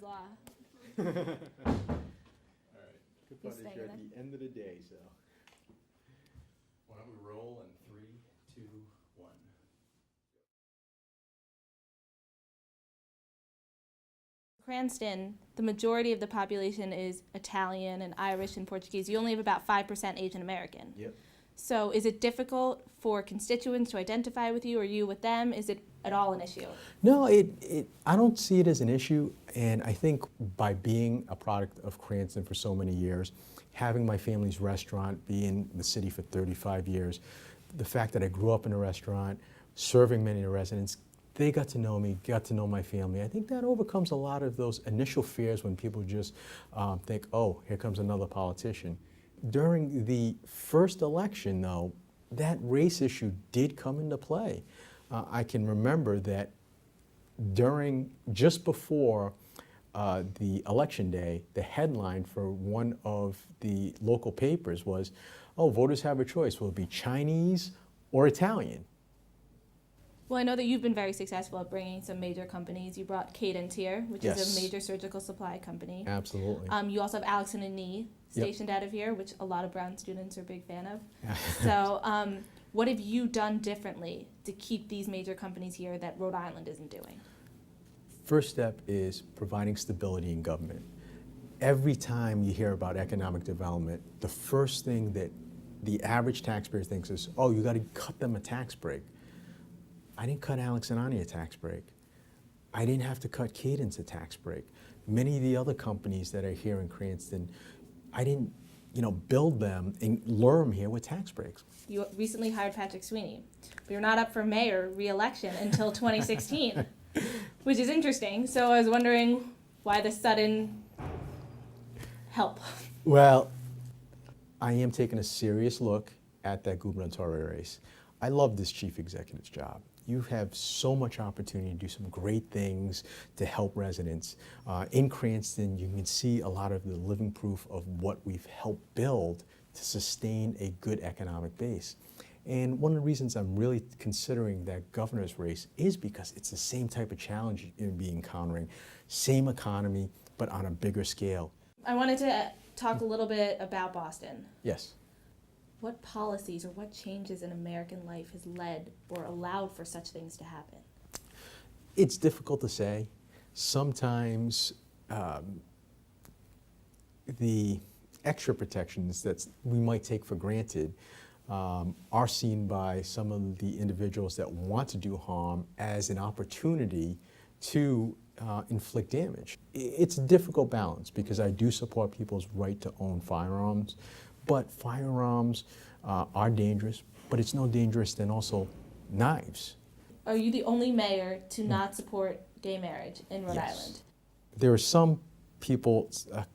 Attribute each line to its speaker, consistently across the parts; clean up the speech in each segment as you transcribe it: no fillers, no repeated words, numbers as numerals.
Speaker 1: law.
Speaker 2: All right. Good part is
Speaker 1: staying
Speaker 2: you're at
Speaker 1: then?
Speaker 2: the end of the day, so. Why don't we roll in 3, 2, 1.
Speaker 1: Cranston, the majority of the population is Italian and Irish and Portuguese. You only have about 5% Asian American.
Speaker 2: Yep.
Speaker 1: So is it difficult for constituents to identify with you or you with them? Is it at all an issue?
Speaker 2: No, I don't see it as an issue, and I think by being a product of Cranston for so many years, having my family's restaurant, be in the city for 35 years, the fact that I grew up in a restaurant, serving many of the residents, they got to know me, got to know my family. I think that overcomes a lot of those initial fears when people just think, oh, here comes another politician. During the first election, though, that race issue did come into play. I can remember that just before the election day, the headline for one of the local papers was, oh, voters have a choice. Will it be Chinese or Italian?
Speaker 1: Well, I know that you've been very successful at bringing some major companies. You brought Cadence here, which is
Speaker 2: Yes.
Speaker 1: a major surgical supply company.
Speaker 2: Absolutely.
Speaker 1: You also have Alex and Nee
Speaker 2: Yep.
Speaker 1: stationed out of here, which a lot of Brown students are a big fan of. So what have you done differently to keep these major companies here that Rhode Island isn't doing?
Speaker 2: First step is providing stability in government. Every time you hear about economic development, the first thing that the average taxpayer thinks is, oh, you got to cut them a tax break. I didn't cut Alex and Ani a tax break. I didn't have to cut Cadence a tax break. Many of the other companies that are here in Cranston, I didn't, build them and lure them here with tax breaks.
Speaker 1: You recently hired Patrick Sweeney, but you're not up for mayor re-election until 2016, which is interesting. So I was wondering why the sudden help.
Speaker 2: Well, I am taking a serious look at that gubernatorial race. I love this chief executive's job. You have so much opportunity to do some great things to help residents. In Cranston, you can see a lot of the living proof of what we've helped build to sustain a good economic base. And one of the reasons I'm really considering that governor's race is because it's the same type of challenge you'll be encountering. Same economy, but on a bigger scale.
Speaker 1: I wanted to talk a little bit about Boston.
Speaker 2: Yes.
Speaker 1: What policies or what changes in American life has led or allowed for such things to happen?
Speaker 2: It's difficult to say. Sometimes the extra protections that we might take for granted are seen by some of the individuals that want to do harm as an opportunity to inflict damage. It's a difficult balance because I do support people's right to own firearms, but firearms are dangerous, but it's no dangerous than also knives.
Speaker 1: Are you the only mayor to not support gay marriage in Rhode
Speaker 2: Yes.
Speaker 1: Island?
Speaker 2: There are some people, a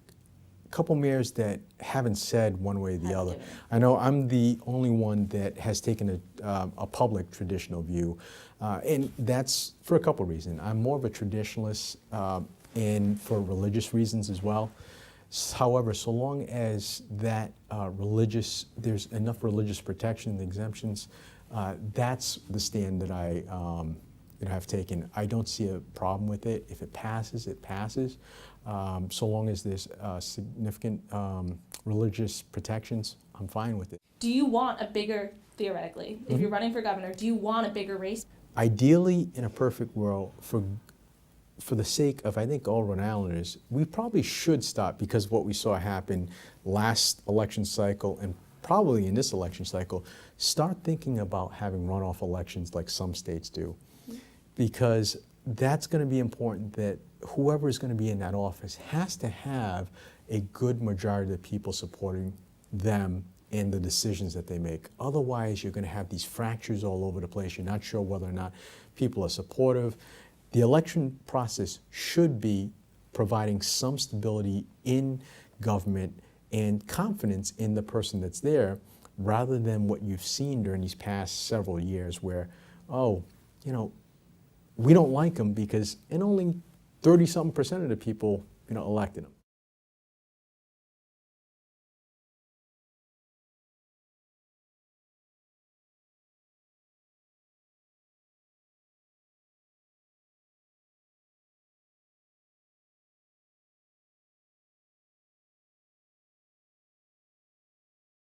Speaker 2: couple mayors that haven't said one way or the
Speaker 1: Haven't
Speaker 2: other.
Speaker 1: given it.
Speaker 2: I know I'm the only one that has taken a public traditional view, and that's for a couple reasons. I'm more of a traditionalist and for religious reasons as well. However, so long as that there's enough religious protection and exemptions, that's the stand that I have taken. I don't see a problem with it. If it passes, it passes. So long as there's significant religious protections, I'm fine with it.
Speaker 1: Do you want a bigger, theoretically, if you're running for governor, do you want a bigger race?
Speaker 2: Ideally, in a perfect world, for the sake of, I think, all Rhode Islanders, we probably should stop, because what we saw happen last election cycle and probably in this election cycle, start thinking about having runoff elections like some states do. Because that's going to be important, that whoever is going to be in that office has to have a good majority of the people supporting them and the decisions that they make. Otherwise, you're going to have these fractures all over the place. You're not sure whether or not people are supportive. The election process should be providing some stability in government and confidence in the person that's there, rather than what you've seen during these past several years where, we don't like them because, and only 30-something% of the people, elected them.